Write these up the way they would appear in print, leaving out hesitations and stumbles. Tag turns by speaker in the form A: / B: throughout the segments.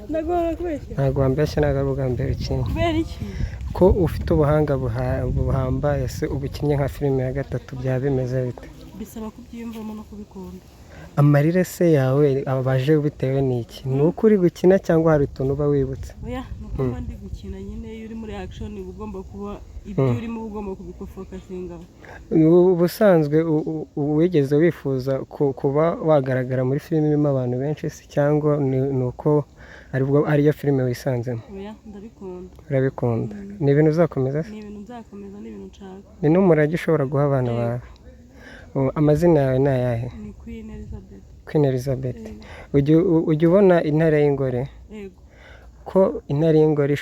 A: ntabwo wambeshya ntabwo ari ubwa mbere ukina ko ufite ubuhanga buhambaye se ubu ukinnye nka filime ya gatatu byaba bimeze bite?
B: Bisaba kubyiyumvamo no kubikunda.
A: Amarire se yawe abaje bitewe n'iki? Ni uko uri gukina cyangwa hari utuntu uba wibutse?
B: Oya ni uko mba ndi gukina nyine iyo uri muri action uba ugomba kuba ibyo urimo ugomba kubikofokasinga.
A: Ubusanzwe wigeze wifuza kuba wagaragara muri filime irimo abantu benshi se cyangwa ni uko ariyo filime wisanzemo?
B: Oya ndabikunda.
A: Urabikunda? Ni ibintu uzakomeza se?
B: Ni ibintu nzakomeza, ni ibintu nshaka.
A: Ni n'umurage ushobora guha abana bawe? Amazina yawe ni ayahe?
B: Ni Queen Elizabeth.
A: Queen Elizabeth. Ujya ubona intare y'ingore?
B: Yego.
A: Ko intare y'ingore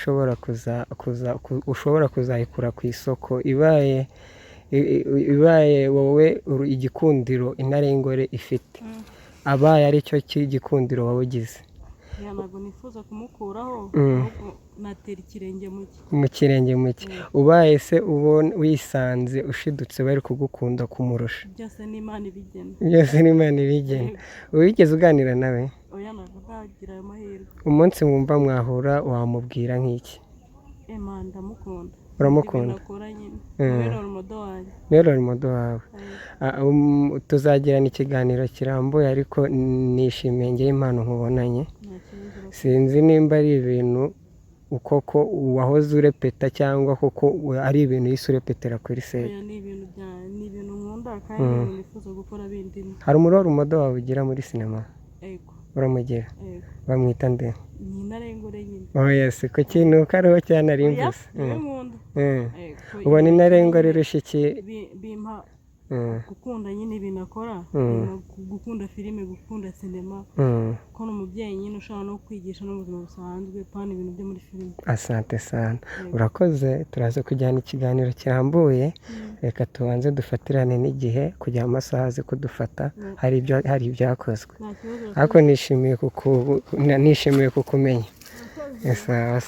A: ushobora kuzayikura ku isoko ibaye wowe igikundiro intare y'ingore ifite, abaye ari cyo gikundiro wowe ugize?
B: Ntabwo nifuza kumukuraho, natera ikirenge
A: mu kirenge muke. Ubaye se wisanze ushidutse bari kugukunda kumurusha?
B: Byose ni Imana ibigena.
A: Byose ni Imana ibigena. Wigeze uganira nawe?
B: Oya ntabwo ntagira ayo mahirwe.
A: Umunsi mwumva mwahura wamubwira nk'iki?
B: Ndamukunda.
A: Uramukunda? Niwe roromodo wawe. Tuzagirana ikiganiro kirambuye ariko nishimiye ngewe impano nkubonanye. Sinzi nimba ari ibintu koko wahoze urepeta cyangwa koko ari ibintu yise urepetera kuri seti.
B: Ni ibintu nkunda kandi nifuza gukora bindimo.
A: Hari umuroromodo wawe ugira muri sinema?
B: Yego.
A: Uramugira?
B: Yego.
A: Bamwita nde?
B: Ni intare y'ingore nyine.
A: Yes, ko kintu kariho cyane ari imvuze. Ubona intare y'ingore irusha iki?
B: Bimpa gukunda nyine ibintu akora, gukunda filime, gukunda sinema, ko n'umubyeyi nyine ushobora no kwigisha n'ubuzima busanzwe pana ibintu byo muri filime. Asante sana. Urakoze, turaza kujyana ikiganiro kirambuye, reka tubanze dufatirane n'igihe kugira amasaha aze kudufata, hari ibyakozwe. Ariko nishimiye kukumenya. Sawa.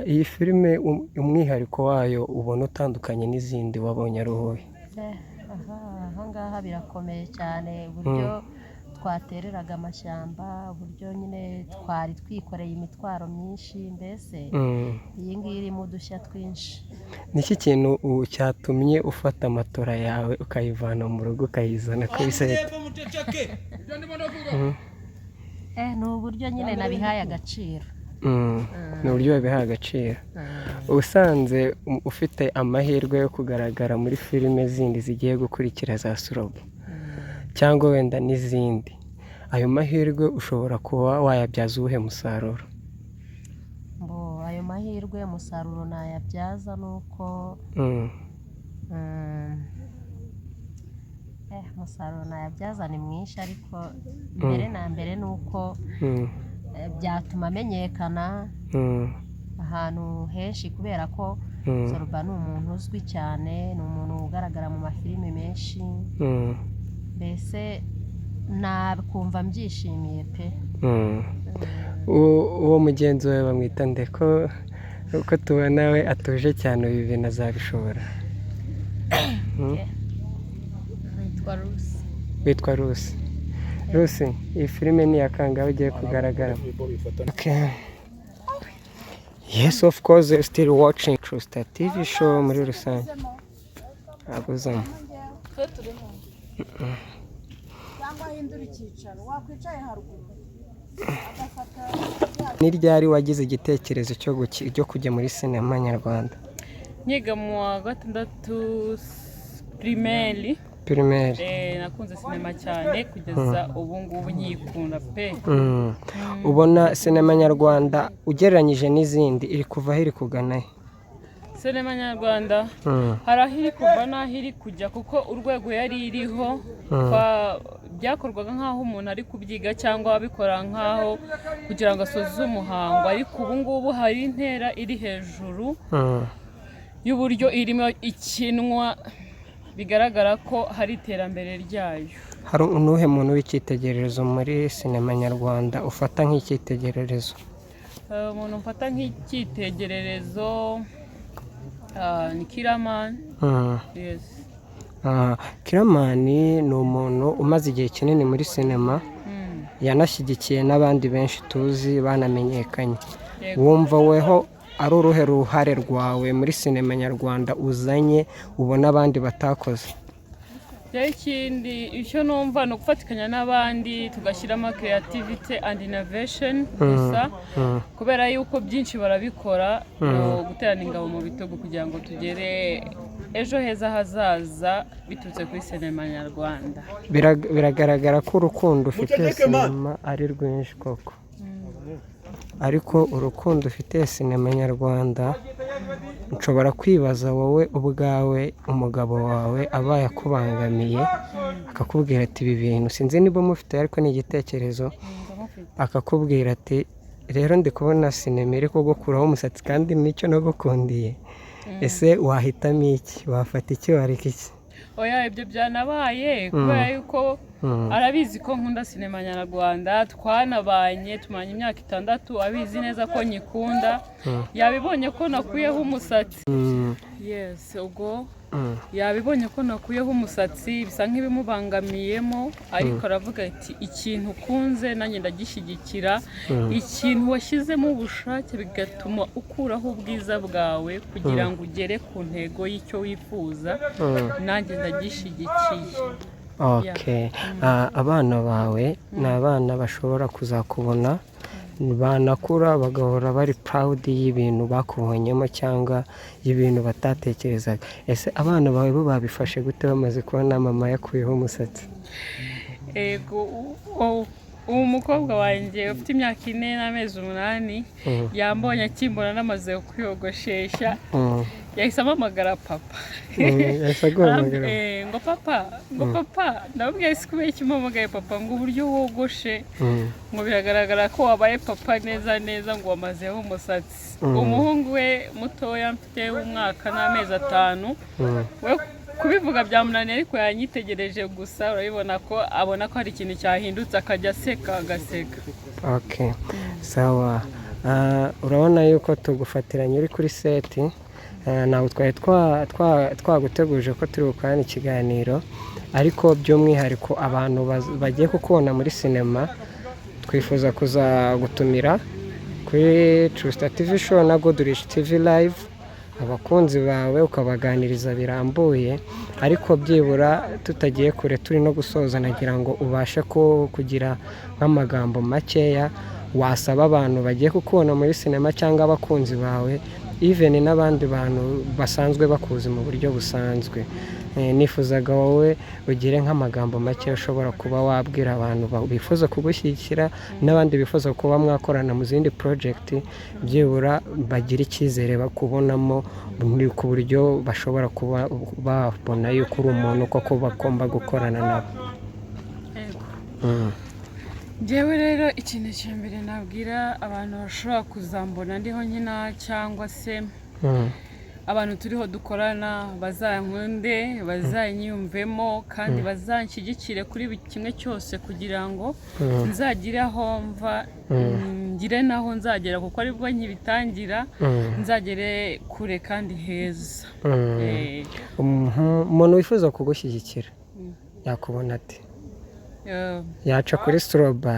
B: Iyi filime umwihariko wayo ubona utandukanye n'izindi wabonye ari uwuhe?
C: Ahangaha birakomeye cyane uburyo twatereraga amashyamba, uburyo nyine twari twikoreye imitwaro myinshi, mbese iyi ngiyi irimo udushya twinshi.
A: Niki kintu cyatumye ufata matora yawe ukayivana mu rugo ukayizana kuri seti?
C: Ni uburyo nyine nabihaye agaciro.
A: Ni uburyo wabihaye agaciro. Usanze ufite amahirwe yo kugaragara muri filime zindi zigiye gukurikira za Surobo cyangwa wenda n'izindi, ayo mahirwe ushobora kuba wayabyaza uwuhe musaruro?
C: Ayo mahirwe umusaruro nayabyaza nuko umusaruro nayabyaza ni mwinshi, ariko mbere na mbere nuko byatuma amenyekana ahantu henshi, kubera ko Soroba ni umuntu uzwi cyane, ni umuntu ugaragara mu mafilime menshi, mbese nakumva mbyishimiye pe.
A: Uwo mugenzi wawe bamwita nde? Ko tubona we atuje cyane, ibi bintu azabishobora? Witwa Rusi. Rusi, iyi filime ni iya kangahe ugiye kugaragara? Yes, of course, you're still watching True Star TV show muri rusange. Aguzamo. Ni ryari wagize igitekerezo cyo kujya muri sinema nyarwanda?
B: Nyiga mu wa gatandatu primaire. Nakunze sinema cyane kugeza ubu ngubu nyikunda pe.
A: Ubona sinema nyarwanda ugereranyije n'izindi iri kuva aho iri kugana he?
B: Sinema nyarwanda hari aho iri kuva n'aho iri kujya, kuko urwego yari iriho byakorwaga nk'aho umuntu ari kubyiga cyangwa abikora nk'aho kugira ngo asoze umuhango, ariko ubu ngubu hari intera iri hejuru
D: y'uburyo irimo ikinwa bigaragara ko hari iterambere ryayo.
A: Hari unuhe muntu w'icyitegererezo muri sinema nyarwanda ufata nk'icyitegererezo?
D: Umuntu mfata nk'icyitegererezo ni Kiramani. Yes.
A: Kiramani ni umuntu umaze igihe kinini muri sinema, yanashyigikiye n'abandi benshi tuzi banamenyekanye. Wumva weho ari uruhe ruhare rwawe muri sinema nyarwanda uzanye ubona abandi batakoze?
D: Ikindi icyo numva ni ugufatikanya n'abandi tugashyiramo creativity and innovation gusa, kubera yuko byinshi barabikora, guterana ingabo mu bitugu kugira ngo tugere ejo heza hazaza biturutse kuri sinema nyarwanda.
A: Biragaragara ko urukundo ufite sinema ari rwinshi koko, ariko urukundo ufite sinema nyarwanda nshobora kwibaza wowe ubwawe umugabo wawe abaye akubangamiye akakubwira ati ibi bintu sinzi niba mufite ariko ni igitekerezo, akakubwira ati rero ndi kubona sinema iri kugukuraho umusatsi kandi nicyo nagukundiye, ese wahitamo iki? Wafata iki wareka iki?
D: Oya, ibyo byanabaye kubera yuko arabizi ko nkunda sinema nyarwanda, twanabanye tumaranye imyaka 6, abizi neza ko nyikunda, yabibonye ko nakuyeho umusatsi. Yes, ubwo yabibonye ko nakuyeho umusatsi bisa nk'ibimubangamiyemo, ariko aravuga ati ikintu ukunze nanjye ndagishyigikira, ikintu washyizemo ubushake bigatuma ukuraho ubwiza bwawe kugira ngo ugere ku ntego y'icyo wifuza, nanjye ndagishyigikiye.
A: Okay. Abana bawe ni abana bashobora kuzakubona banakura bagahora bari proud y'ibintu bakubonyemo cyangwa y'ibintu batatekerezaga. Ese abana bawe bo babifashe gute bamaze kubona mama yakuyeho umusatsi?
D: Ubu umukobwa wanjye ufite imyaka 4 n'amezi 8 yambonye akimbona namaze kwiyogoshesha, yahise amamagara papa. Ngo papa ndababwiye isi kubera iki mpamagaye papa, ngo uburyo wogoshe ngo biragaragara ko wabaye papa neza ngo wamazeho umusatsi. Umuhungu we mutoya mfite umwaka n'amezi 5 we kubivuga byamunaniye, ariko yanyitegereje gusa urabibona ko abona ko hari ikintu cyahindutse akajya agaseka.
A: Okay, sawa. Urabona yuko tugufatiranye uri kuri seti, nawe twari twaguteguje ko turi bukorane ikiganiro, ariko by'umwihariko abantu bagiye kukubona muri sinema twifuza kuzagutumira kuri True Star TV show na Goodrich TV live, abakunzi bawe ukabaganiriza birambuye, ariko byibura tutagiye kure turi no gusoza nagira ngo ubashe kugira nk'amagambo makeya wasaba abantu bagiye kukubona muri sinema cyangwa abakunzi bawe, even n'abandi bantu basanzwe bakuzi mu buryo busanzwe. Nifuzaga wowe ugire nk'amagambo make ushobora kuba wabwira abantu bifuza kugushyigikira n'abandi bifuza kuba mwakorana mu zindi project, byibura bagira icyizere bakubonamo ku buryo bashobora kuba babona yuko uri umuntu koko bagomba gukorana nabo.
D: Njyewe rero ikintu cya mbere nabwira abantu bashobora kuzambona ndiho nkina cyangwa se abantu turiho dukorana bazankunde, bazanyiyumvemo kandi bazanshyigikire kuri buri kimwe cyose kugira ngo nzagire aho mva, ngire naho nzagera, kuko aribwo nkibitangira, nzagere kure kandi heza.
A: Umuntu wifuza kugushyigikira yakubona ati? Yaca kuri Soroba,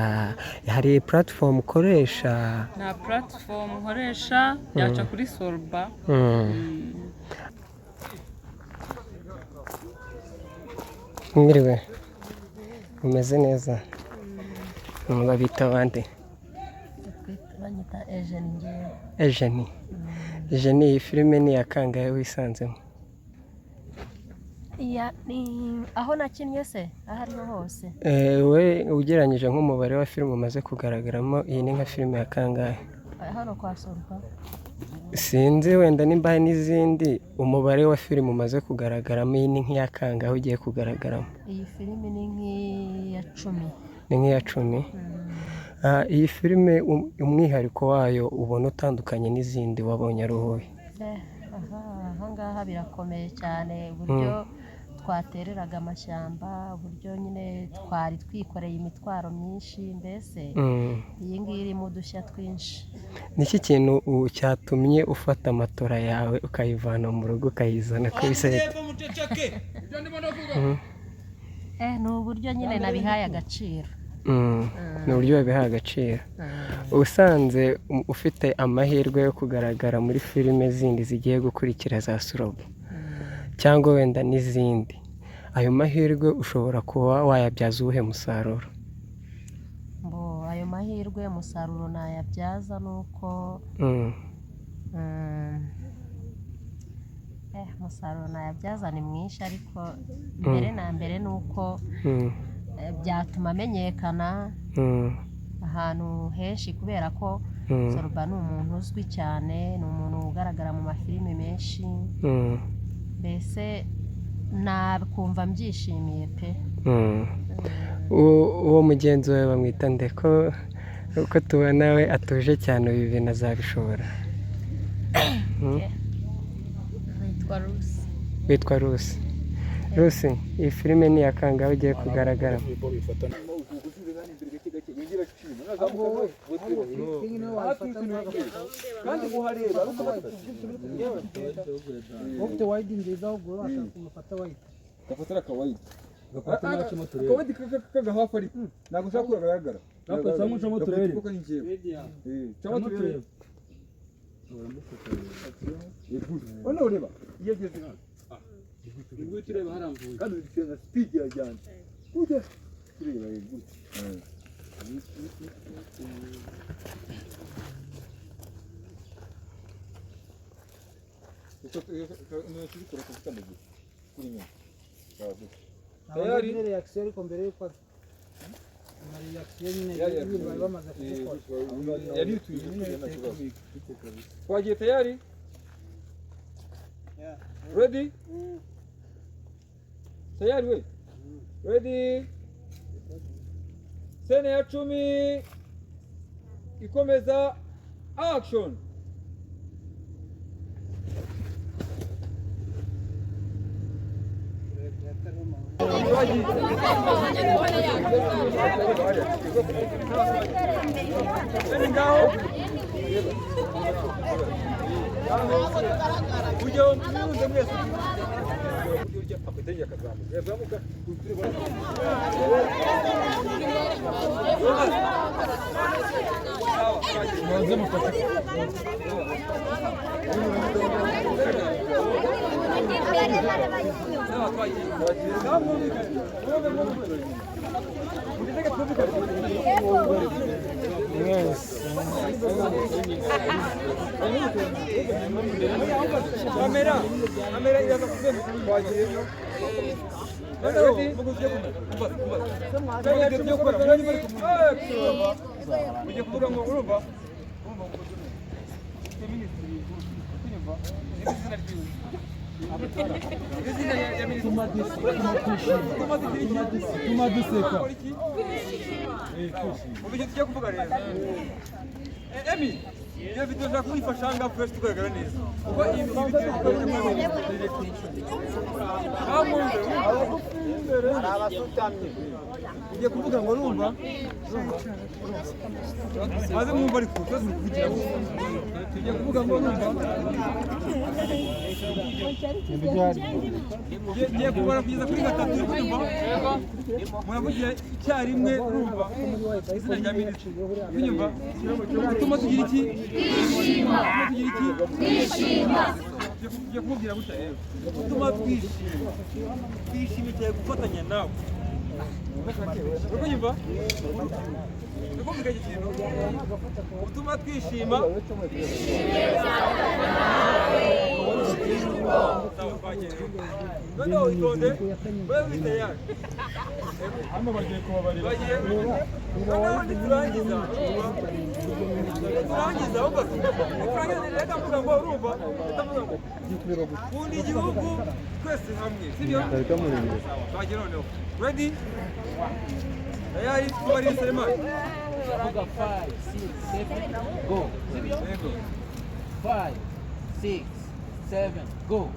A: hari platform ukoresha?
D: Nta platform nkoresha, yaca kuri Soroba.
A: Mwiriwe, umeze neza? Babita abandi?
C: Banyita Eugenie.
A: Eugenie, iyi filime ni iyakangahe wisanzemo?
C: Aho nakinnye se aho ariho hose.
A: We ugereranyije nk'umubare wa filime umaze kugaragaramo, iyi ni nka filime ya kangahe?
C: Hano kwa Soroba
A: sinzi, wenda nimba hari n'izindi, umubare wa filime umaze kugaragaramo iyi ni nk'iya kangahe ugiye kugaragaramo?
C: Iyi filime ni nk'iya 10.
A: Ni nk'iya 10? Iyi filime umwihariko wayo ubona utandukanye n'izindi wabonye ari uwuhe?
C: aha ngaha birakomeye cyane uburyo twatereraga amashyamba, uburyo nyine twari twikoreye imitwaro myinshi, mbese iyi ngiyi irimo udushya twinshi.
A: Ni iki kintu cyatumye ufata matora yawe ukayivana mu rugo ukayizana kuri sete?
C: Ni uburyo nyine nabihaye agaciro.
A: Ni uburyo babihaye agaciro. Usanze ufite amahirwe yo kugaragara muri filime zindi zigiye gukurikira za Surobo cyangwa wenda n'izindi, ayo mahirwe ushobora kuba wayabyaza uwuhe musaruro?
C: Ayo mahirwe umusaruro nayabyaza ni uko umusaruro nayabyaza ni mwinshi, ariko mbere na mbere ni uko byatuma amenyekana ahantu henshi, kubera ko Soroba ni umuntu uzwi cyane, ni umuntu ugaragara mu mafilime menshi, mbese nakumva mbyishimiye pe.
A: Uwo mugenzi wawe bamwita nde? Uko tubona we atuje cyane, uyu bintu azabishobora. Witwa Rusi. Rusi, iyi filime ni iya kangahe ugiye kugaragaramo?
E: Twagiye tayari? Ready? Tayari we? Ready? Sene ya 10 ikomeza, action. Kamera iraza kugenda twagiye. Ujye kuvuga ngo urumva Emi, iyo video nshaka kuyifasha ngaho fresh tugaragara neza. Kuko iyi video ugiye kuvuga ngo urumva maze mwumva ariko twese kuvugira tugiye kuvuga ngo urumva ngiye kubara kugeza kuri 3 urumva muravugira icyarimwe urumva izina rya minisitiri unyumva utuma tugira iki twishima tugiye kumubwira gutya rero utuma twishima cyane gufatanya nawe unyumva iki kintu utuma twishima noneho itonde wewe witayari hano bagiye kubabarira noneho ntiturangiza ahubwo turangiza reka mvuga ngo urumva utavuga ngo kundi igihugu twese hamwe sibyo twagiye noneho ready tayari tubarire Selemani
F: Avuga 5, 6, 7, go. 5, 6, 7, go.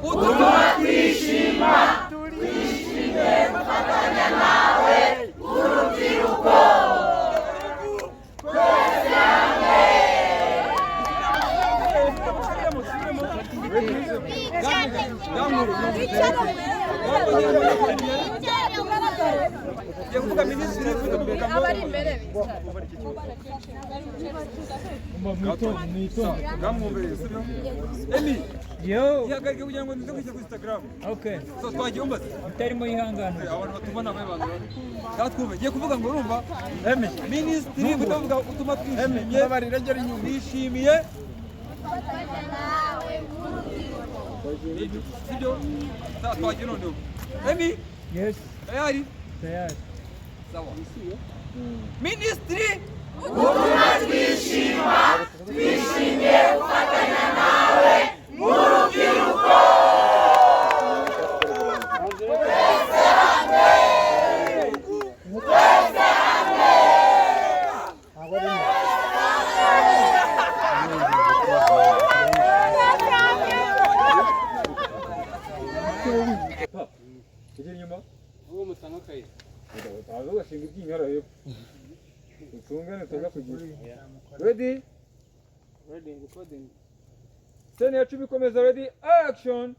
E: utuma twishima twishimiye gufatanya nawe urubyiruko twese hamwe. kuvuga minisitiri abari imbere Emi yo yagarike kugira ngo nize kwishyira kuri Instagram. Okay, so twagiye umbaza utarimo yihangana abantu batuma nawe bantu gatwumve giye kuvuga ngo urumva Emi minisitiri butavuga utuma twishimiye babarira ryo inyuma bishimiye sibyo twagiye noneho Emi yes tayari sawa minisitiri utuma twishima twishimiye gufatanya nawe mu rubyiruko twese hamwe twese hamwe. Kigeri nyuma uwo musanga kayi bazo gashinga iby'inyara yo utungane tuga kugira ready recording scene ya 10 komeza ready action.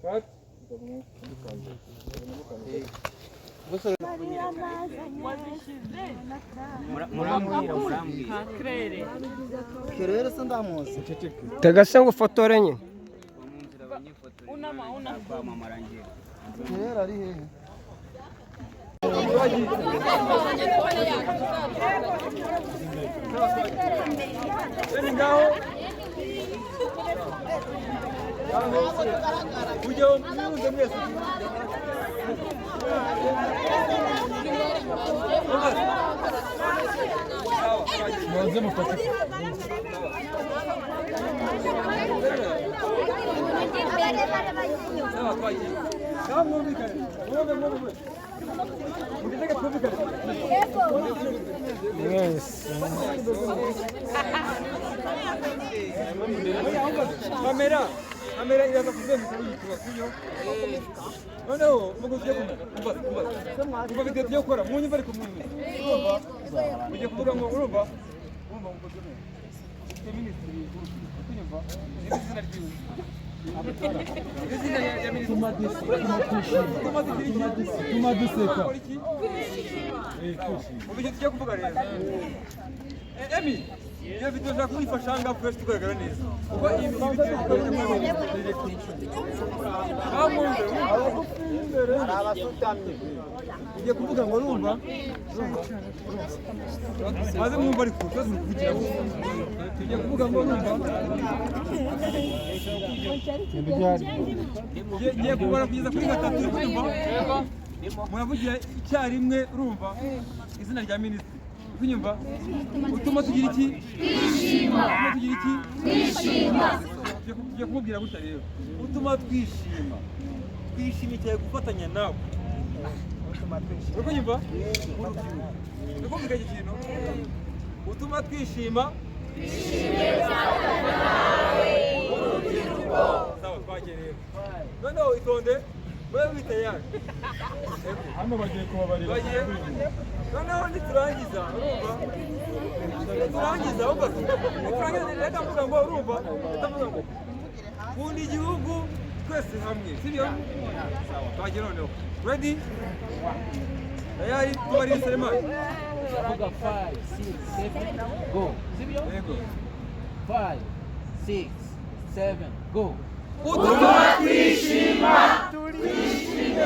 E: Cut.
A: Tegase ngo fotore nyine Kamera iraza kuzemeza yitwa noneho muguze kumva video byo gukora mu nyumva ariko mwumva ugiye kuvuga ngo urumva muguze minisitiri kunyumva izina ryiwe tuma duseka ubiye tugiye kuvuga rero Emi iyo video za kwifasha nga fresh tugaragara neza kuko iyi video abasutamye ugiye kuvuga ngo urumva maze mwumva ariko twese kugira ugiye kuvuga ngo urumva ngiye kubara kugeza kuri gatatu urumva muravugira icyarimwe urumva izina rya minisitiri kunyumva utuma tugira iki twishima tugira iki twishima tugiye kumubwira gutya rero utuma twishima twishimiye gufatanya nawe utuma twishima kunyumva ukumvika iki kintu utuma twishima twishimiye gufatanya nawe urubyiruko sawa twagiye rero noneho itonde wewe witayari hano bagiye kubabarira noneho niturangiza urumva reka mvuga ngo urumva utavuga ngo kunda igihugu twese hamwe sibyo twagiye noneho ready tayari tubarire Selemani
F: vuga 5 6 7 go sibyo yego 5 6 7 go utuma twishima twishime